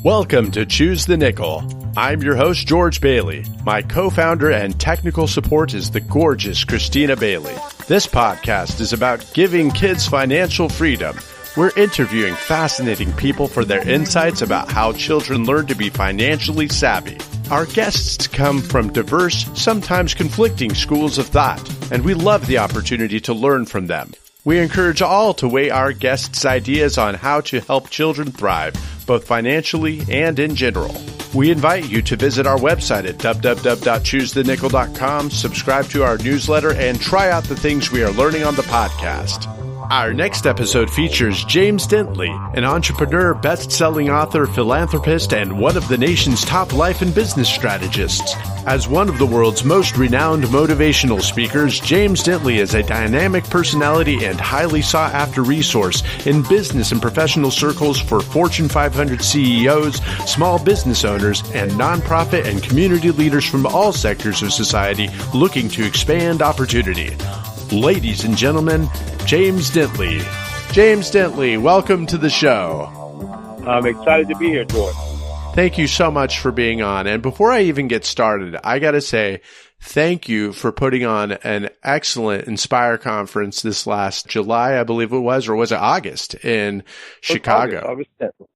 Welcome to Choose the Nickel. I'm your host, George Bailey. My co-founder and technical support is the gorgeous Christina Bailey. This podcast is about giving kids financial freedom. We're interviewing fascinating people for their insights about how children learn to be financially savvy. Our guests come from diverse, sometimes conflicting schools of thought, and we love the opportunity to learn from them. We encourage all to weigh our guests' ideas on how to help children thrive, both financially and in general. We invite you to visit our website at www.choosethenickel.com, subscribe to our newsletter, and try out the things we are learning on the podcast. Our next episode features James Dentley, an entrepreneur, best-selling author, philanthropist, and one of the nation's top life and business strategists. As one of the world's most renowned motivational speakers, James Dentley is a dynamic personality and highly sought-after resource in business and professional circles for Fortune 500 CEOs, small business owners, and nonprofit and community leaders from all sectors of society looking to expand opportunity. Ladies and gentlemen, James Dentley. James Dentley, welcome to the show. I'm excited to be here, George. Thank you so much for being on. And before I even get started, I got to say thank you for putting on an excellent Inspire conference this last July, I believe it was, or was it August in Chicago?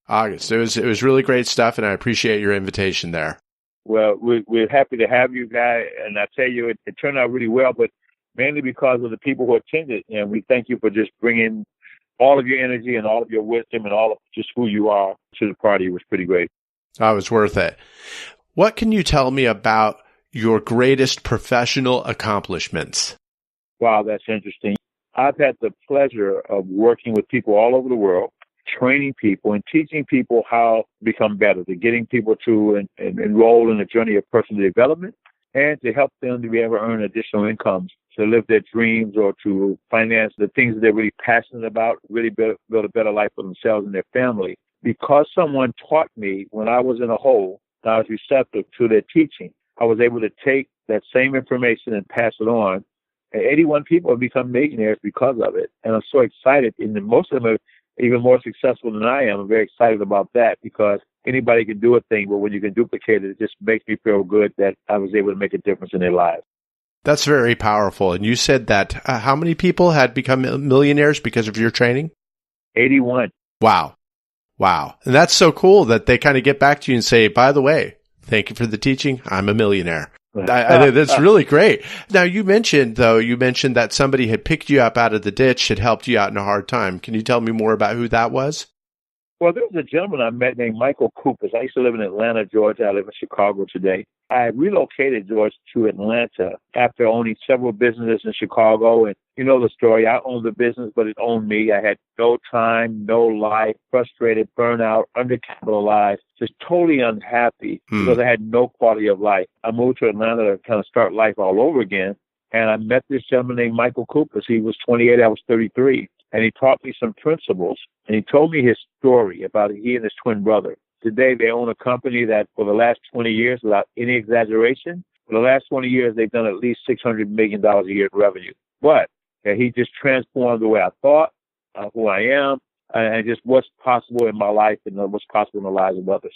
August. It was really great stuff, and I appreciate your invitation there. Well, we're happy to have you, guys, and I tell you, it turned out really well, but mainly because of the people who attended, and we thank you for just bringing all of your energy and all of your wisdom and all of just who you are to the party. It was pretty great. Oh, it was worth it. What can you tell me about your greatest professional accomplishments? Wow, that's interesting. I've had the pleasure of working with people all over the world, training people and teaching people how to become better, to getting people to enroll in a journey of personal development and to help them to be able to earn additional incomes, to live their dreams or to finance the things that they're really passionate about, really build a better life for themselves and their family. Because someone taught me when I was in a hole, I was receptive to their teaching. I was able to take that same information and pass it on. And 81 people have become millionaires because of it. And I'm so excited. And most of them are even more successful than I am. I'm very excited about that because anybody can do a thing, but when you can duplicate it, it just makes me feel good that I was able to make a difference in their lives. That's very powerful. And you said that how many people had become millionaires because of your training? 81. Wow. And that's so cool that they kind of get back to you and say, by the way, thank you for the teaching. I'm a millionaire. I think that's really great. Now, you mentioned that somebody had picked you up out of the ditch, had helped you out in a hard time. Can you tell me more about who that was? Well, there was a gentleman I met named Michael Coopers. I used to live in Atlanta, Georgia. I live in Chicago today. I relocated, George, to Atlanta after owning several businesses in Chicago. And you know the story. I owned the business, but it owned me. I had no time, no life, frustrated, burnout, undercapitalized, just totally unhappy because I had no quality of life. I moved to Atlanta to kind of start life all over again. And I met this gentleman named Michael Coopers. He was 28. I was 33. And he taught me some principles. And he told me his story about he and his twin brother. Today, they own a company that for the last 20 years, without any exaggeration, for the last 20 years, they've done at least $600 million a year in revenue. But he just transformed the way I thought, who I am, and just what's possible in my life and what's possible in the lives of others.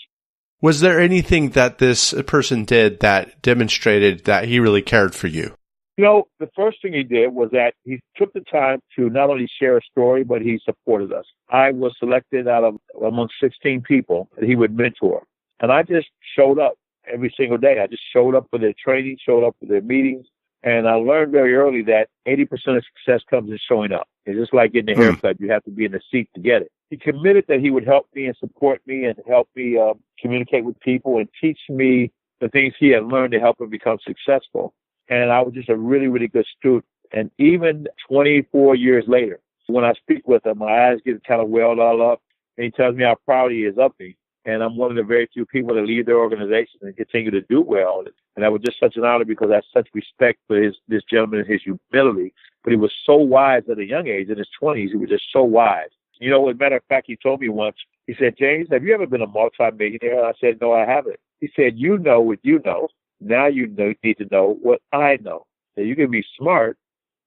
Was there anything that this person did that demonstrated that he really cared for you? You know, the first thing he did was that he took the time to not only share a story, but he supported us. I was selected out of among 16 people that he would mentor. And I just showed up every single day. I just showed up for their training, showed up for their meetings. And I learned very early that 80% of success comes in showing up. It's just like getting a haircut. You have to be in the seat to get it. He committed that he would help me and support me and help me communicate with people and teach me the things he had learned to help him become successful. And I was just a really, really good student. And even 24 years later, when I speak with him, my eyes get kind of welled all up. And he tells me how proud he is of me. And I'm one of the very few people that lead their organization and continue to do well. And that was just such an honor because I have such respect for this gentleman and his humility. But he was so wise at a young age, in his 20s. He was just so wise. You know, as a matter of fact, he told me once, he said, James, have you ever been a multimillionaire? And I said, no, I haven't. He said, you know what you know. Now you need to know what I know. That you can be smart,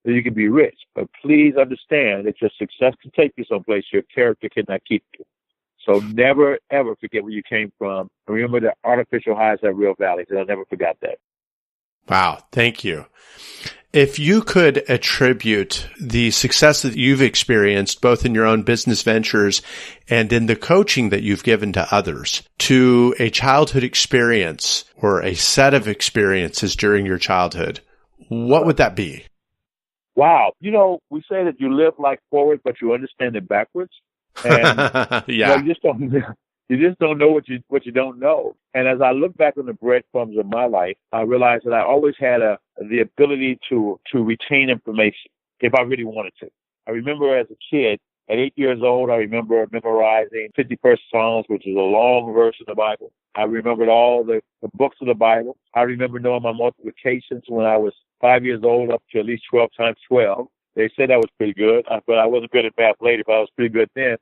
or you can be rich. But please understand that your success can take you someplace your character cannot keep you. So never, ever forget where you came from. Remember that artificial highs have real valleys, and I'll never forget that. Wow. Thank you. If you could attribute the success that you've experienced, both in your own business ventures and in the coaching that you've given to others, to a childhood experience or a set of experiences during your childhood, what would that be? Wow. We say that you live life forward, but you understand it backwards. And Yeah. you just don't know what you don't know. And as I look back on the breadcrumbs of my life, I realized that I always had the ability to retain information if I really wanted to. I remember as a kid, at 8 years old, I remember memorizing 51st Psalms, which is a long verse in the Bible. I remembered all the books of the Bible. I remember knowing my multiplications when I was 5 years old, up to at least 12 times 12. They said that was pretty good, but I wasn't good at math later, but I was pretty good then.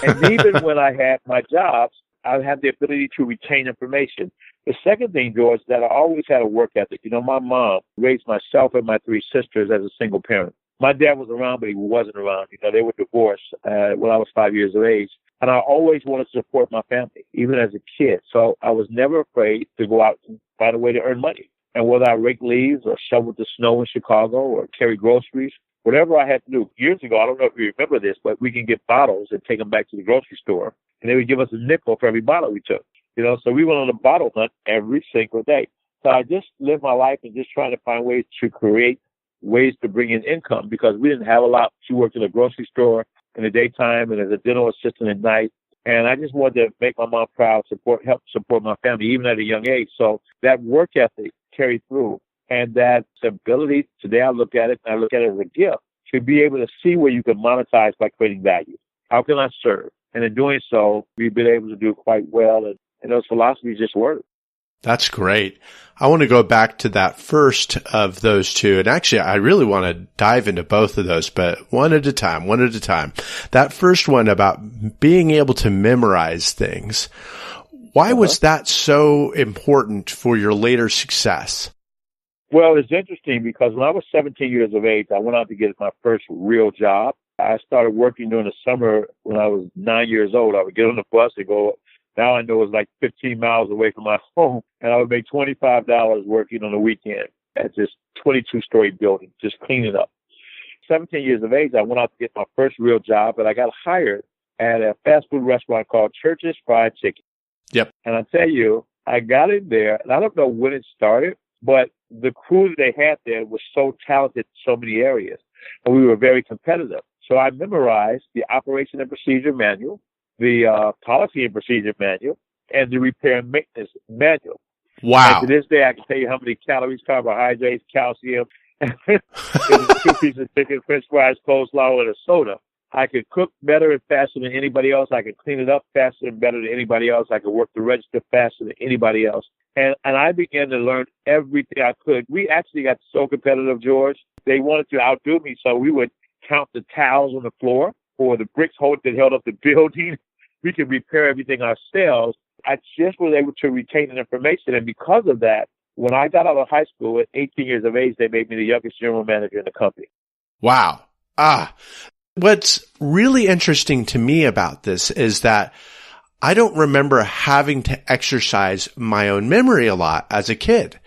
And even when I had my jobs, I had the ability to retain information. The second thing, George, is that I always had a work ethic. My mom raised myself and my three sisters as a single parent. My dad was around, but he wasn't around. They were divorced when I was 5 years of age. And I always wanted to support my family, even as a kid. So I was never afraid to go out and find a way to earn money. And whether I raked leaves or shoveled the snow in Chicago or carry groceries, whatever I had to do. Years ago, I don't know if you remember this, but we can get bottles and take them back to the grocery store, and they would give us a nickel for every bottle we took. So we went on a bottle hunt every single day. So I just lived my life and just trying to find ways to create ways to bring in income because we didn't have a lot. She worked in a grocery store in the daytime and as a dental assistant at night. And I just wanted to make my mom proud, help support my family, even at a young age. So that work ethic carried through. And that ability, today I look at it as a gift, to be able to see where you can monetize by creating value. How can I serve? And in doing so, we've been able to do quite well. And those philosophies just work. That's great. I want to go back to that first of those two. And actually, I really want to dive into both of those, but one at a time. That first one about being able to memorize things. Why was that so important for your later success? Well, it's interesting because when I was 17 years of age, I went out to get my first real job. I started working during the summer when I was 9 years old. I would get on the bus and go, now I know it's like 15 miles away from my home, and I would make $25 working on the weekend at this 22-story building, just cleaning up. 17 years of age, I went out to get my first real job, and I got hired at a fast food restaurant called Church's Fried Chicken. Yep. And I tell you, I got in there, and I don't know when it started, but the crew that they had there was so talented in so many areas, and we were very competitive. So I memorized the operation and procedure manual, the policy and procedure manual, and the repair and maintenance manual. Wow. And to this day, I can tell you how many calories, carbohydrates, calcium, and 2 pieces of chicken, french fries, coleslaw, and a soda. I could cook better and faster than anybody else. I could clean it up faster and better than anybody else. I could work the register faster than anybody else. And I began to learn everything I could. We actually got so competitive, George. They wanted to outdo me, so we would count the towels on the floor or the bricks that held up the building. We could repair everything ourselves. I just was able to retain the information. And because of that, when I got out of high school at 18 years of age, they made me the youngest general manager in the company. Wow. What's really interesting to me about this is that I don't remember having to exercise my own memory a lot as a kid.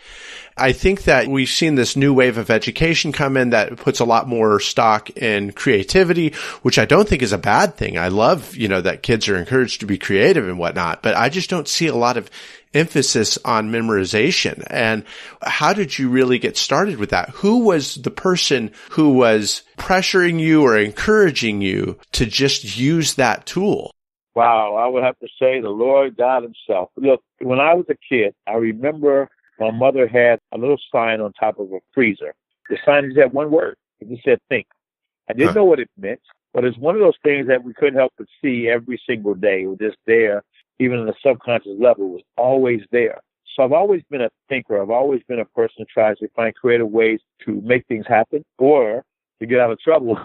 I think that we've seen this new wave of education come in that puts a lot more stock in creativity, which I don't think is a bad thing. I love, that kids are encouraged to be creative and whatnot, but I just don't see a lot of emphasis on memorization. And how did you really get started with that? Who was the person who was pressuring you or encouraging you to just use that tool? Wow, I would have to say the Lord God himself. Look, when I was a kid, I remember my mother had a little sign on top of a freezer. The sign just had one word. It just said think. I didn't know what it meant, but it's one of those things that we couldn't help but see every single day. It was just there, even on the subconscious level. It was always there. So I've always been a thinker. I've always been a person who tries to find creative ways to make things happen or to get out of trouble.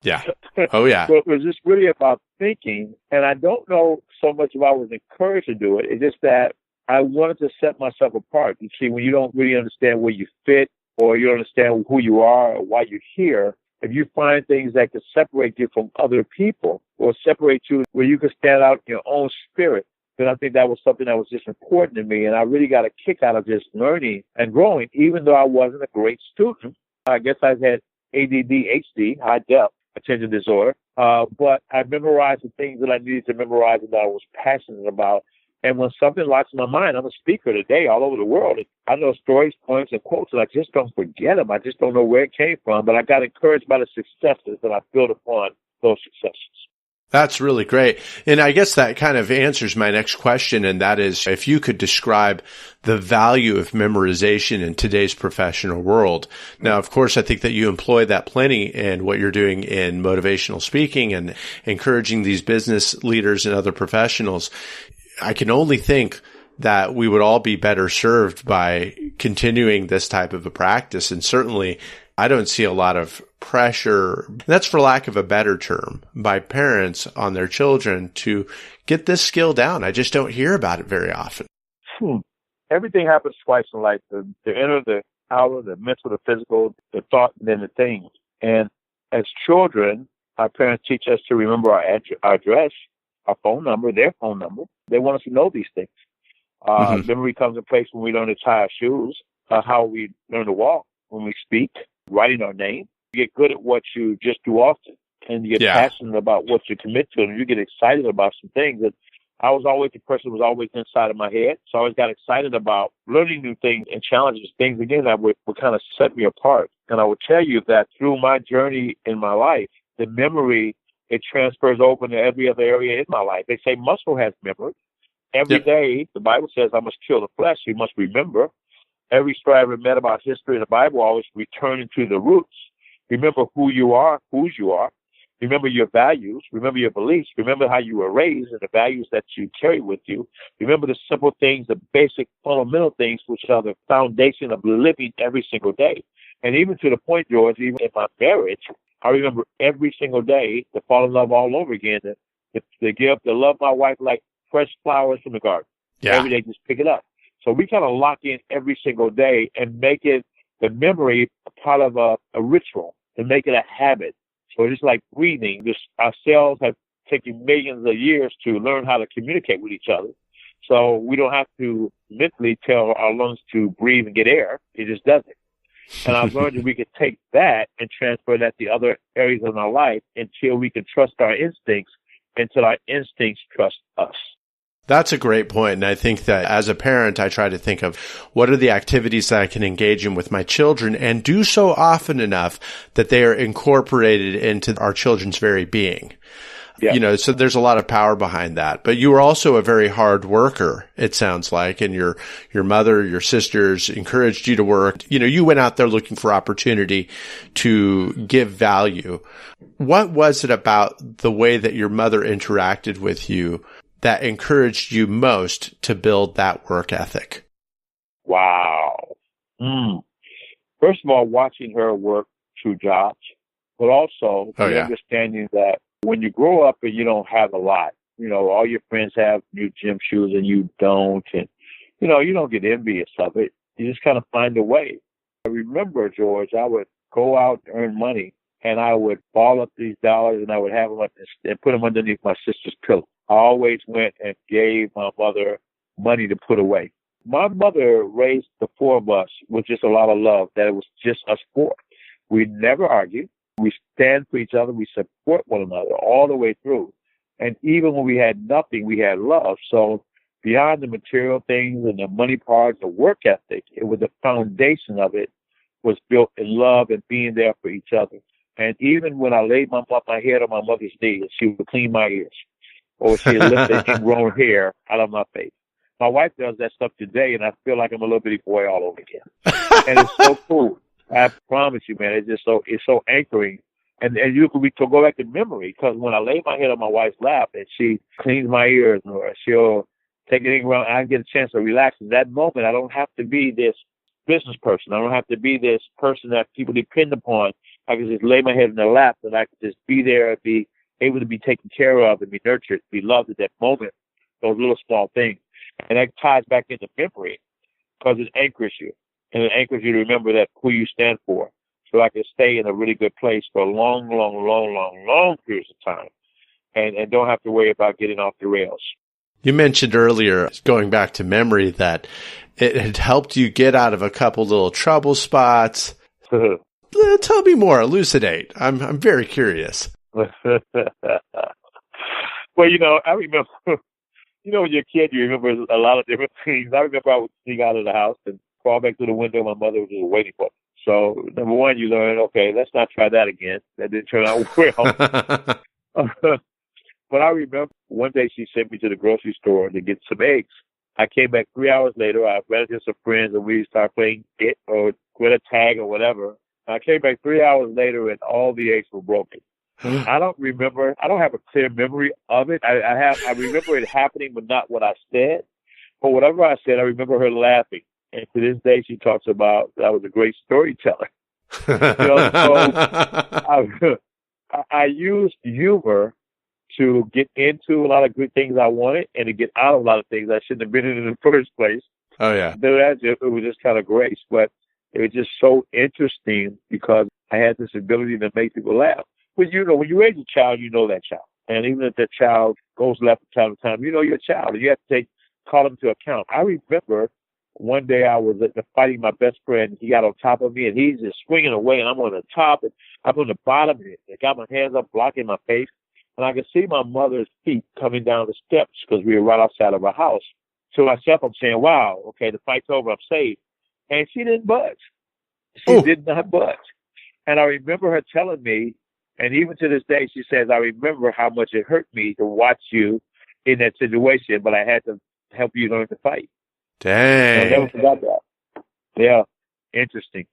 Yeah. Oh, yeah. So it was just really about thinking. And I don't know so much if I was encouraged to do it. It's just that I wanted to set myself apart. You see, when you don't really understand where you fit or you don't understand who you are or why you're here, if you find things that can separate you from other people or separate you where you can stand out in your own spirit, then I think that was something that was just important to me. And I really got a kick out of just learning and growing, even though I wasn't a great student. I guess I had ADD, HD, high depth attention disorder. But I memorized the things that I needed to memorize and that I was passionate about. And when something locks in my mind, I'm a speaker today all over the world. I know stories, poems, and quotes, and I just don't forget them. I just don't know where it came from. But I got encouraged by the successes, and I built upon those successes. That's really great. And I guess that kind of answers my next question, and that is if you could describe the value of memorization in today's professional world. Now, of course, I think that you employ that plenty in what you're doing in motivational speaking and encouraging these business leaders and other professionals. I can only think that we would all be better served by continuing this type of a practice. And certainly, I don't see a lot of pressure, that's for lack of a better term, by parents on their children to get this skill down. I just don't hear about it very often. Everything happens twice in life. The inner, the outer, the mental, the physical, the thought, and then the things. And as children, our parents teach us to remember our address, our phone number, their phone number. They want us to know these things. Memory comes in place when we learn to tie our shoes, how we learn to walk, when we speak, writing our name. You get good at what you just do often, and you get passionate about what you commit to, and you get excited about some things. And I was always the person who was always inside of my head, so I always got excited about learning new things and challenges, things, again, that would kind of set me apart. And I would tell you that through my journey in my life, the memory, it transfers over to every other area in my life. They say muscle has memory. Every day, the Bible says, I must kill the flesh. You must remember. Every story I ever met about history in the Bible always returning to the roots. Remember who you are, whose you are. Remember your values. Remember your beliefs. Remember how you were raised and the values that you carry with you. Remember the simple things, the basic fundamental things, which are the foundation of living every single day. And even to the point, George, even in my marriage, I remember every single day to fall in love all over again, to love my wife like fresh flowers from the garden. Yeah. Every day, just pick it up. So we kind of lock in every single day and make it the memory a part of a ritual, and make it a habit. So it's just like breathing. Our cells have taken millions of years to learn how to communicate with each other. So we don't have to mentally tell our lungs to breathe and get air. It just does it. And I've learned that we can take that and transfer that to other areas of our life until we can trust our instincts, until our instincts trust us. That's a great point. And I think that as a parent, I try to think of what are the activities that I can engage in with my children and do so often enough that they are incorporated into our children's very being. Yeah. So there's a lot of power behind that. But you were also a very hard worker, it sounds like, and your mother, your sisters encouraged you to work. You went out there looking for opportunity to give value. What was it about the way that your mother interacted with you that encouraged you most to build that work ethic? Wow. First of all, watching her work 2 jobs, but also the understanding that when you grow up and you don't have a lot, all your friends have new gym shoes and you don't, and, you don't get envious of it. You just kind of find a way. I remember, George, I would go out and earn money, and I would ball up these dollars and I would have them and put them underneath my sister's pillow. I always went and gave my mother money to put away. My mother raised the 4 of us with just a lot of love, that it was just us 4. We never argued. We stand for each other. We support one another all the way through. And even when we had nothing, we had love. So beyond the material things and the money part, the work ethic, it was the foundation of it was built in love and being there for each other. And even when I laid my head on my mother's knee, she would clean my ears, or she would lift the ingrown hair out of my face. My wife does that stuff today, and I feel like I'm a little bitty boy all over again. And it's so cool. I promise you, man, it's so anchoring. And we can go back to memory, because when I lay my head on my wife's lap and she cleans my ears, or she'll take anything around, I get a chance to relax. In that moment, I don't have to be this business person. I don't have to be this person that people depend upon. I can just lay my head in their lap, and I can just be there and be able to be taken care of and be nurtured, be loved at that moment, those little small things. And that ties back into memory, because it anchors you. And it anchors you to remember that who you stand for. so I could stay in a really good place for long periods of time and don't have to worry about getting off the rails. You mentioned earlier, going back to memory, that it had helped you get out of a couple little trouble spots. Tell me more, elucidate. I'm very curious. Well, I remember, when you're a kid, you remember a lot of different things. I remember I would sneak out of the house and crawl back through the window. My mother was just waiting for me. So, number one, you learn, okay, let's not try that again. That didn't turn out well. But I remember one day she sent me to the grocery store to get some eggs. I came back 3 hours later. I ran into some friends and we started playing it or with a tag or whatever. I came back 3 hours later and all the eggs were broken. I don't have a clear memory of it. I remember it happening, but not what I said. But whatever I said, I remember her laughing. And to this day, she talks about that I was a great storyteller. So I used humor to get into a lot of good things I wanted and to get out of a lot of things I shouldn't have been in the first place. Oh, yeah. It was just kind of grace, but it was just so interesting because I had this ability to make people laugh. But, when you raise a child, you know that child. And even if that child goes left from time to time, you know your child. And you have to call them to account. I remember one day I was fighting my best friend. He got on top of me, and he's just swinging away, and I'm on the top, and I'm on the bottom, and I got my hands up blocking my face. And I could see my mother's feet coming down the steps because we were right outside of our house. To myself, I'm saying, wow, okay, the fight's over, I'm safe. And she didn't budge. She did not budge. And I remember her telling me, and even to this day, she says, I remember how much it hurt me to watch you in that situation, but I had to help you learn to fight. Dang. I never forgot that. Yeah, interesting.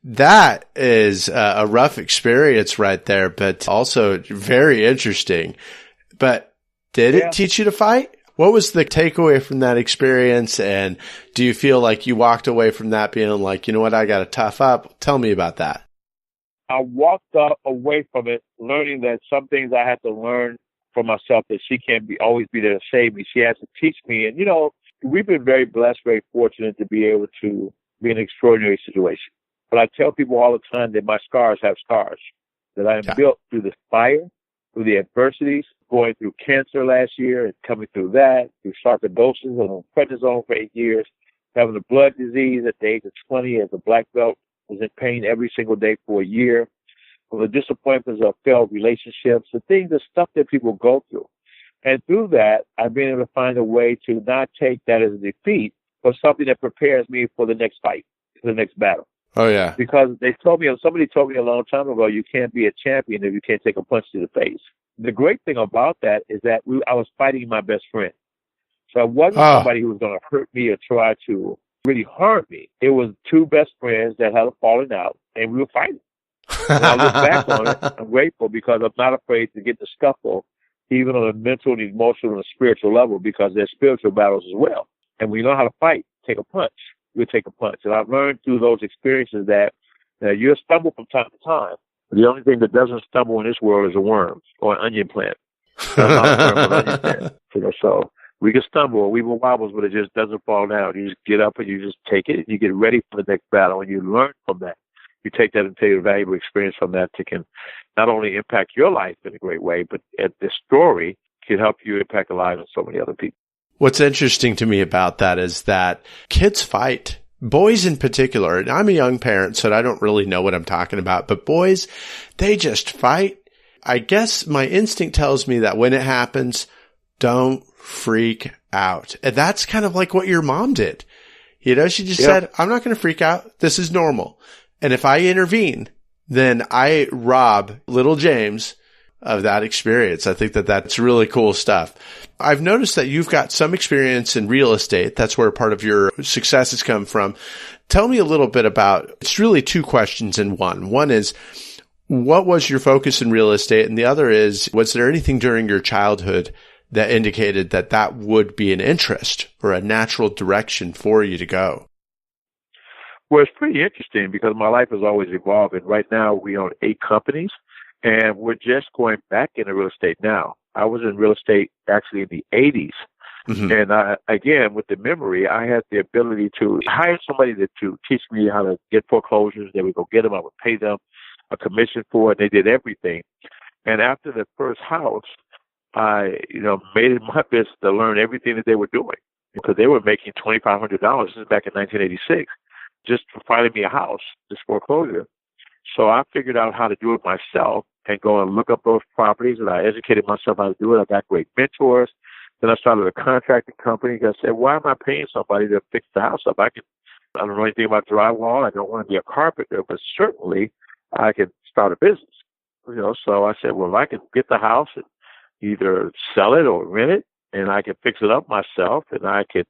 That is a rough experience right there, but also very interesting. But did it teach you to fight? What was the takeaway from that experience? And do you feel like you walked away from that being like, you know what, I got to tough up? Tell me about that. I walked away from it learning that some things I had to learn for myself, that she can't always be there to save me. She has to teach me. And, we've been very blessed, very fortunate to be able to be in an extraordinary situation. But I tell people all the time that my scars have scars, that I am built through the fire, through the adversities, going through cancer last year and coming through that, through sarcoidosis and on prednisone for 8 years, having a blood disease at the age of 20 as a black belt, was in pain every single day for a year, from the disappointments of failed relationships, the stuff that people go through. And through that, I've been able to find a way to not take that as a defeat, but something that prepares me for the next fight, for the next battle. Oh, yeah. Because somebody told me a long time ago, you can't be a champion if you can't take a punch to the face. The great thing about that is that I was fighting my best friend. So it wasn't somebody who was going to hurt me or try to really harm me. It was two best friends that had a falling out, and we were fighting. When I look back on it, I'm grateful because I'm not afraid to get the scuffle, even on a mental and emotional and spiritual level, because there's spiritual battles as well. And when you know how to fight, take a punch. You'll take a punch. And I've learned through those experiences that you'll stumble from time to time. The only thing that doesn't stumble in this world is a worm or an onion plant. So we can stumble, we will wobbles, but it just doesn't fall down. You just get up and you just take it and you get ready for the next battle and you learn from that. You take that and take a valuable experience from that that can not only impact your life in a great way, but this story can help you impact the lives of so many other people. What's interesting to me about that is that kids fight. Boys in particular, and I'm a young parent, so I don't really know what I'm talking about, but boys, they just fight. I guess my instinct tells me that when it happens, don't freak out. And that's kind of like what your mom did. She just said, I'm not going to freak out. This is normal. And if I intervene, then I rob little James of that experience. I think that that's really cool stuff. I've noticed that you've got some experience in real estate. That's where part of your success has come from. Tell me a little bit about, it's really two questions in one. One is, what was your focus in real estate? And the other is, was there anything during your childhood that indicated that that would be an interest or a natural direction for you to go? Well, it's pretty interesting because my life is always evolving. Right now, we own 8 companies, and we're just going back into real estate now. I was in real estate actually in the 80s, Mm-hmm. And again, with the memory, I had the ability to hire somebody to teach me how to get foreclosures. They would go get them. I would pay them a commission for it. They did everything. And after the first house, I, made it my business to learn everything that they were doing because they were making $2,500. This is back in 1986, just for finding me a house, this foreclosure. So I figured out how to do it myself and go and look up those properties, and I educated myself how to do it. I got great mentors. Then I started a contracting company. I said, why am I paying somebody to fix the house up? I don't know anything about drywall. I don't want to be a carpenter, but certainly I can start a business. So I said, well, I can get the house and either sell it or rent it, and I can fix it up myself, and I can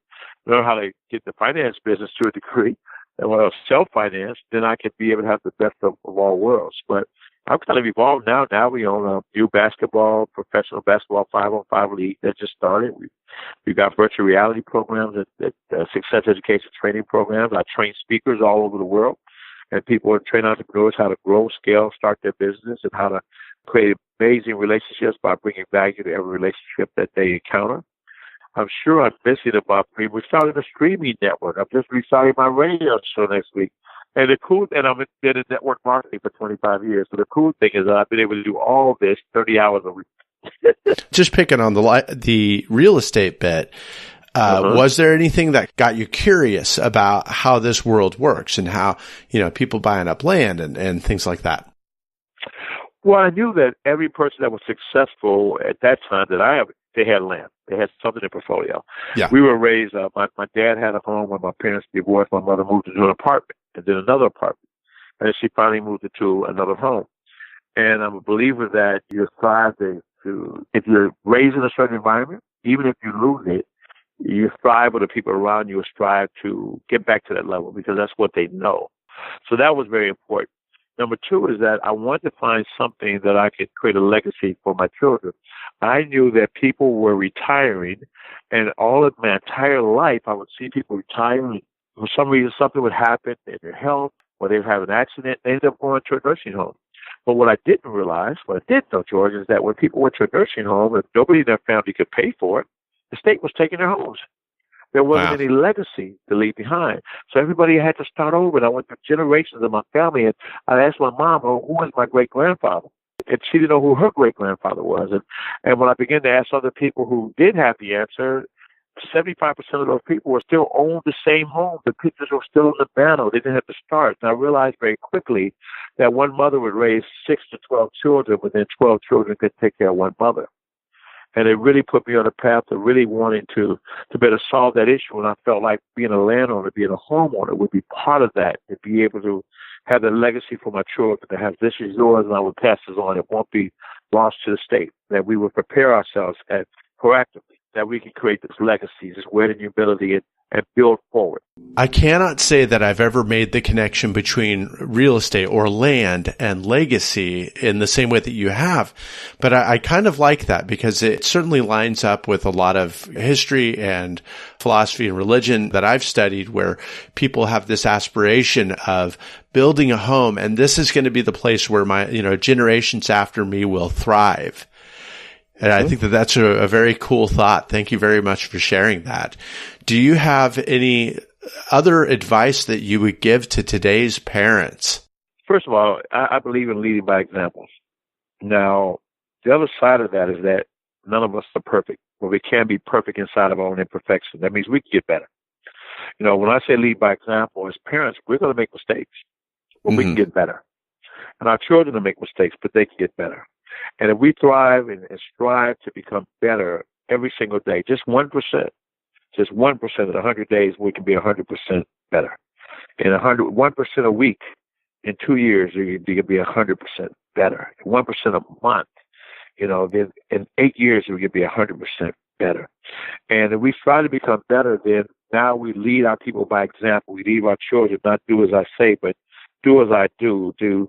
learn how to get the finance business to a degree. And when I was self-financed, then I could be able to have the best of all worlds. But I've kind of evolved now. Now we own a new professional basketball 5-on-5 league that just started. We've got virtual reality programs, success education training programs. I train speakers all over the world, and people train entrepreneurs how to grow, scale, start their business, and how to create amazing relationships by bringing value to every relationship that they encounter. I'm sure I'm missing about me. We started a streaming network. I'm just restarting my radio show next week. And I've been in network marketing for 25 years. So the cool thing is that I've been able to do all this 30 hours a week. Just picking on the real estate bit, was there anything that got you curious about how this world works and how, people buying up land and things like that? Well, I knew that every person that was successful at that time they had land. They had something in portfolio. Yeah. We were raised, my dad had a home when my parents divorced. My mother moved into an apartment and then another apartment. And then she finally moved into another home. And I'm a believer that you strive if you're raised in a certain environment, even if you lose it, you strive with the people around you, strive to get back to that level because that's what they know. So that was very important. Number two is that I wanted to find something that I could create a legacy for my children. I knew that people were retiring, and all of my entire life, I would see people retiring. For some reason, something would happen in their health, or they would have an accident, they ended up going to a nursing home. But what I didn't realize, what I did know, George, is that when people went to a nursing home, if nobody in their family could pay for it, the state was taking their homes. There wasn't any legacy to leave behind. So everybody had to start over. And I went through generations of my family. And I asked my mom, who was my great-grandfather? And she didn't know who her great-grandfather was. And when I began to ask other people who did have the answer, 75% of those people were still owned the same home. The pictures were still in the banner. They didn't have to start. And I realized very quickly that one mother would raise 6 to 12 children, but then 12 children could take care of one mother. And it really put me on a path of really wanting to better solve that issue. And I felt like being a landowner, being a homeowner would be part of that, to be able to have the legacy for my children, to have this is yours and I will pass this on. It won't be lost to the state, that we would prepare ourselves proactively, that we can create this legacy, this wealth ability, and build forward. I cannot say that I've ever made the connection between real estate or land and legacy in the same way that you have, but I kind of like that because it certainly lines up with a lot of history and philosophy and religion that I've studied, where people have this aspiration of building a home, and this is going to be the place where my, generations after me will thrive. And I think that that's a very cool thought. Thank you very much for sharing that. Do you have any other advice that you would give to today's parents? First of all, I believe in leading by examples. Now, the other side of that is that none of us are perfect, but we can be perfect inside of our own imperfection. That means we can get better. When I say lead by example, as parents, we're going to make mistakes, but we can get better. And our children will make mistakes, but they can get better. And if we thrive and strive to become better every single day, just 1%, just 1% in 100 days, we can be 100% better. In 1% a week, in 2 years, you can be 100% better. 1% a month, then in 8 years, we can be 100% better. And if we try to become better, then now we lead our people by example. We lead our children, not do as I say, but do as I do, to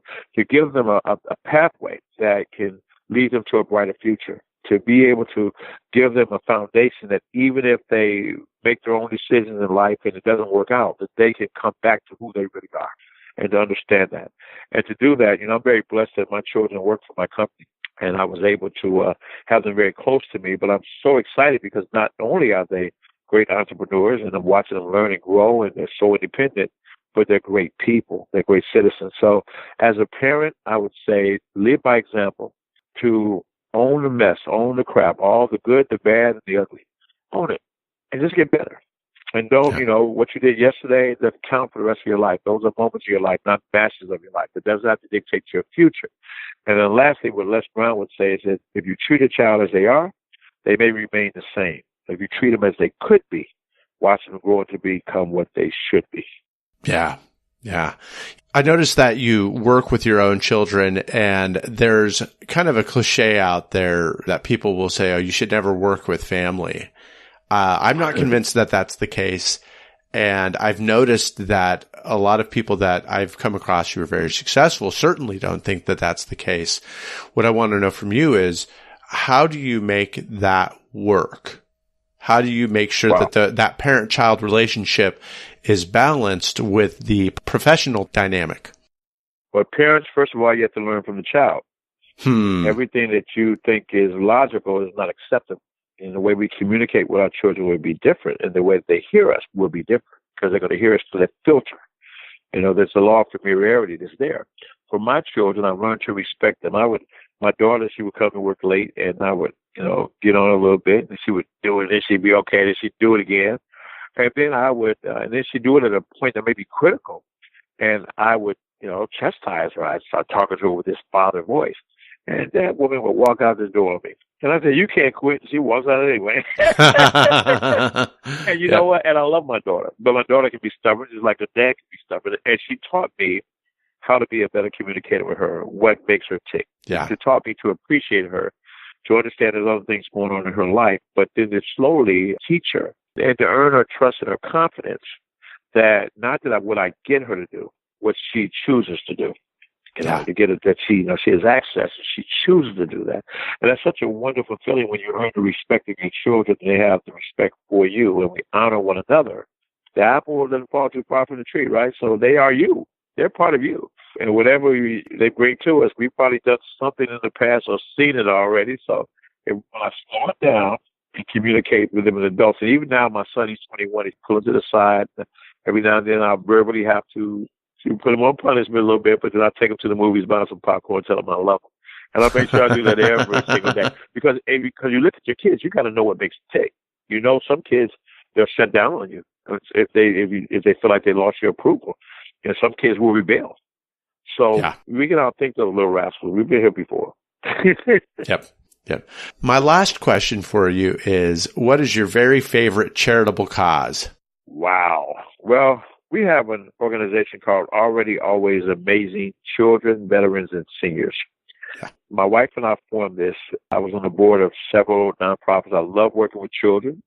give them a pathway that can lead them to a brighter future, to be able to give them a foundation that even if they make their own decisions in life and it doesn't work out, that they can come back to who they really are and to understand that. And to do that, I'm very blessed that my children work for my company. And I was able to have them very close to me. But I'm so excited because not only are they great entrepreneurs, and I'm watching them learn and grow, and they're so independent, but they're great people. They're great citizens. So as a parent, I would say live by example, to own the mess, own the crap, all the good, the bad, and the ugly. Own it and just get better. And don't, what you did yesterday doesn't count for the rest of your life. Those are moments of your life, not bashes of your life. It doesn't have to dictate your future. And then lastly, what Les Brown would say is that if you treat a child as they are, they may remain the same. If you treat them as they could be, watch them grow to become what they should be. Yeah. Yeah. I noticed that you work with your own children, and there's kind of a cliche out there that people will say, oh, you should never work with family. I'm not convinced that that's the case. And I've noticed that a lot of people that I've come across who are very successful certainly don't think that that's the case. What I want to know from you is, how do you make that work? How do you make sure that that parent-child relationship is balanced with the professional dynamic? Well, parents, first of all, you have to learn from the child. Everything that you think is logical is not acceptable. And the way we communicate with our children will be different, and the way that they hear us will be different, because they're going to hear us through that filter. There's a law of familiarity that's there. For my children, I learned to respect them. My daughter, she would come to work late, and I would, get on a little bit, and she would do it, and she'd be okay, and she'd do it again. And then I would, and then she'd do it at a point that may be critical, and I would, chastise her. I'd start talking to her with this father voice, and that woman would walk out the door on me. And I said, you can't quit. She walks out anyway. And you know what? And I love my daughter. But my daughter can be stubborn, just like her dad can be stubborn. And she taught me how to be a better communicator with her, what makes her tick. Yeah. She taught me to appreciate her, to understand there's other things going on in her life, but then to slowly teach her and to earn her trust and her confidence that not that would I get her to do what she chooses to do. To get it that she has access, and she chooses to do that. And that's such a wonderful feeling when you earn the respect of your children, and they have the respect for you, and we honor one another. The apple doesn't fall too far from the tree, right? So they are you. They're part of you. And whatever they bring to us, we've probably done something in the past or seen it already. So when I slow it down and communicate with them as adults, and even now my son, he's 21, he's pulling to the side. Every now and then I'll verbally have to put him on punishment a little bit, but then I'll take him to the movies, buy some popcorn, tell him I love him. And I'll make sure I do that every single day. Because you look at your kids, you got to know what makes them tick. Some kids, they'll shut down on you if they feel like they lost your approval. And some kids will rebel. So we can all think those little rascals. We've been here before. Yep. My last question for you is, what is your very favorite charitable cause? Wow. Well, we have an organization called Already Always Amazing Children, Veterans, and Seniors. Yeah. My wife and I formed this. I was on the board of several nonprofits. I love working with children,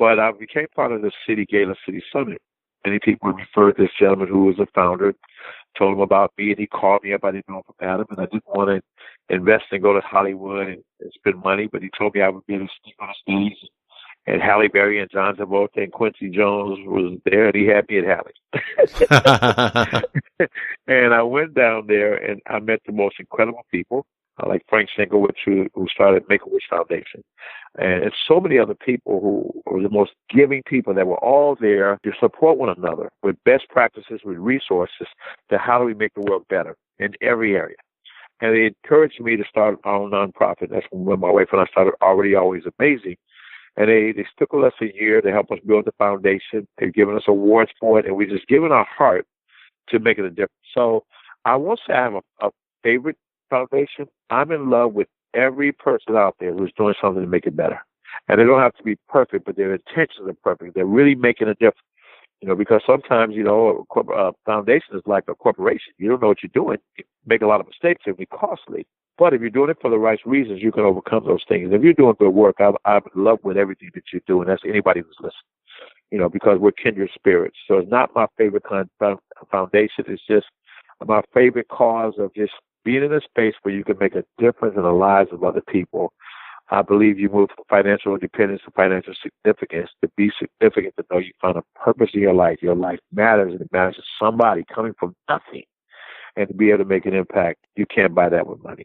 but I became part of the City Gala City Summit. Many people referred this gentleman who was the founder, told him about me, and he called me up. I didn't know him about him, and I didn't want to invest and go to Hollywood and spend money, but he told me I would be able to speak on the stage. And Halle Berry and John Travolta and Quincy Jones was there, and he had me at Halle. And I went down there, and I met the most incredible people, like Frank Sinkowitz, who started Make-A-Wish Foundation, and so many other people who were the most giving people that were all there to support one another with best practices, with resources, to how do we make the world better in every area. And they encouraged me to start our own nonprofit. That's when my wife and I started Already Always Amazing. And they stuck with us a year to help us build the foundation. They've given us awards for it, and we've just given our heart to making a difference. So I won't say I have a favorite foundation. I'm in love with every person out there who's doing something to make it better. And they don't have to be perfect, but their intentions are perfect. They're really making a difference. Because sometimes, a foundation is like a corporation. You don't know what you're doing. You make a lot of mistakes. It can be costly. But if you're doing it for the right reasons, you can overcome those things. If you're doing good work, I'm in love with everything that you're doing. That's anybody who's listening, because we're kindred spirits. So it's not my favorite kind of foundation. It's just my favorite cause of just being in a space where you can make a difference in the lives of other people. I believe you move from financial independence to financial significance. To be significant, to know you found a purpose in your life. Your life matters, and it matters to somebody coming from nothing. And to be able to make an impact, you can't buy that with money.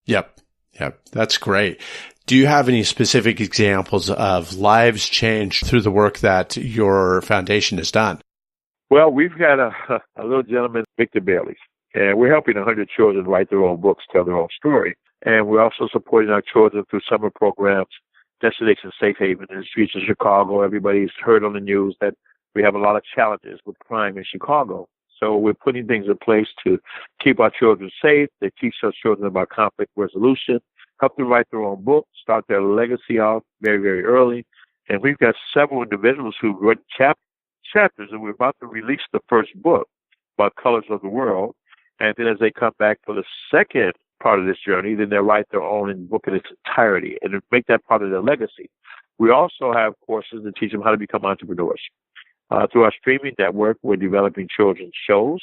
Yep. Yep, that's great. Do you have any specific examples of lives changed through the work that your foundation has done? Well, we've got a little gentleman, Victor Bailey, and we're helping 100 children write their own books, tell their own story. And we're also supporting our children through summer programs, Destination Safe Haven in the streets of Chicago. Everybody's heard on the news that we have a lot of challenges with crime in Chicago. So we're putting things in place to keep our children safe. They teach our children about conflict resolution, help them write their own book, start their legacy off very, very early. And we've got several individuals who wrote chapters, and we're about to release the first book about Colors of the World. And then as they come back for the second part of this journey, then they'll write their own book in its entirety and make that part of their legacy. We also have courses that teach them how to become entrepreneurs. Through our streaming network, we're developing children's shows,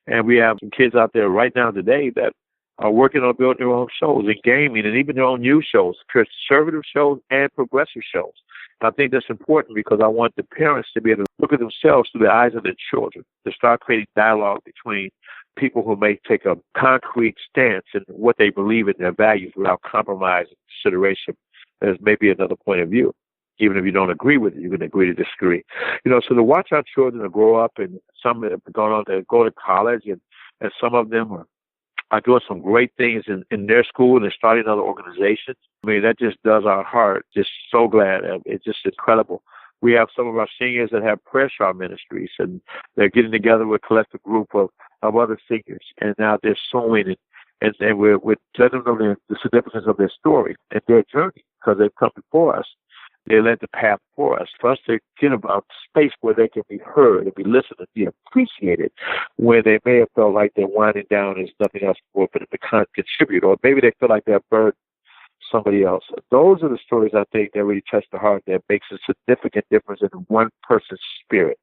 and we have some kids out there right now today that are working on building their own shows in gaming and even their own news shows, conservative shows and progressive shows. And I think that's important because I want the parents to be able to look at themselves through the eyes of their children, to start creating dialogue between people who may take a concrete stance in what they believe in their values without compromise and consideration. There's maybe another point of view. Even if you don't agree with it, you can agree to disagree. So to watch our children to grow up, and some have gone on to go to college, and some of them are doing some great things in their school, and they're starting other organizations. I mean, that just does our heart. Just so glad. It's just incredible. We have some of our seniors that have prayer shawl ministries, and they're getting together with a collective group of other seniors, and now they're sewing and we're letting them know the significance of their story and their journey, because they've come before us. They led the path for us to get about space where they can be heard and be listened and be appreciated, where they may have felt like they're winding down and there's nothing else for them to contribute, or maybe they feel like they're burdened somebody else. Those are the stories I think that really touch the heart, that makes a significant difference in one person's spirit.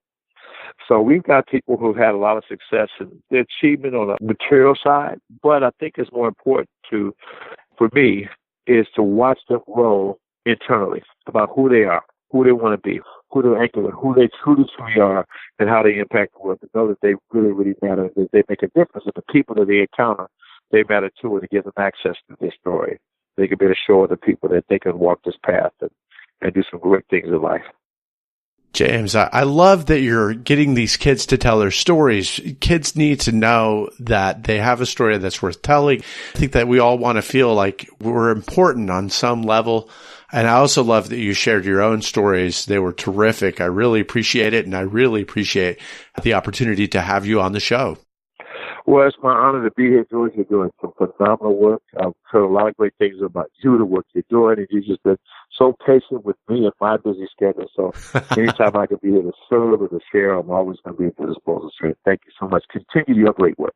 So we've got people who've had a lot of success in their achievement on the material side, but I think it's more important for me, is to watch them grow internally about who they are, who they want to be, who they're anchored, who they truly are, and how they impact the world. To know that they really, really matter, that they make a difference, and the people that they encounter, they matter too, and to give them access to their story. They can be able to show other people that they can walk this path and do some great things in life. James, I love that you're getting these kids to tell their stories. Kids need to know that they have a story that's worth telling. I think that we all want to feel like we're important on some level. And I also love that you shared your own stories. They were terrific. I really appreciate it. And I really appreciate the opportunity to have you on the show. Well, it's my honor to be here, George. You're doing some phenomenal work. I've heard a lot of great things about you, the work you're doing, and you've just been so patient with me and my busy schedule. So anytime I can be here to serve or to share, I'm always going to be at your disposal, sir. Thank you so much. Continue your great work.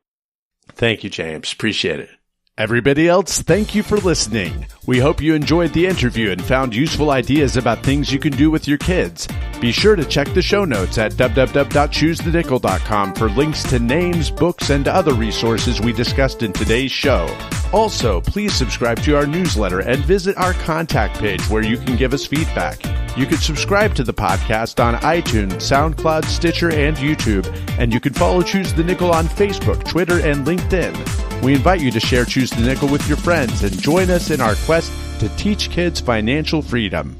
Thank you, James. Appreciate it. Everybody else, thank you for listening. We hope you enjoyed the interview and found useful ideas about things you can do with your kids. Be sure to check the show notes at www.choosethenickel.com for links to names, books, and other resources we discussed in today's show. Also, please subscribe to our newsletter and visit our contact page where you can give us feedback. You can subscribe to the podcast on iTunes, SoundCloud, Stitcher, and YouTube, and you can follow Choose the Nickel on Facebook, Twitter, and LinkedIn. We invite you to share Choose the Nickel with your friends and join us in our quest to teach kids financial freedom.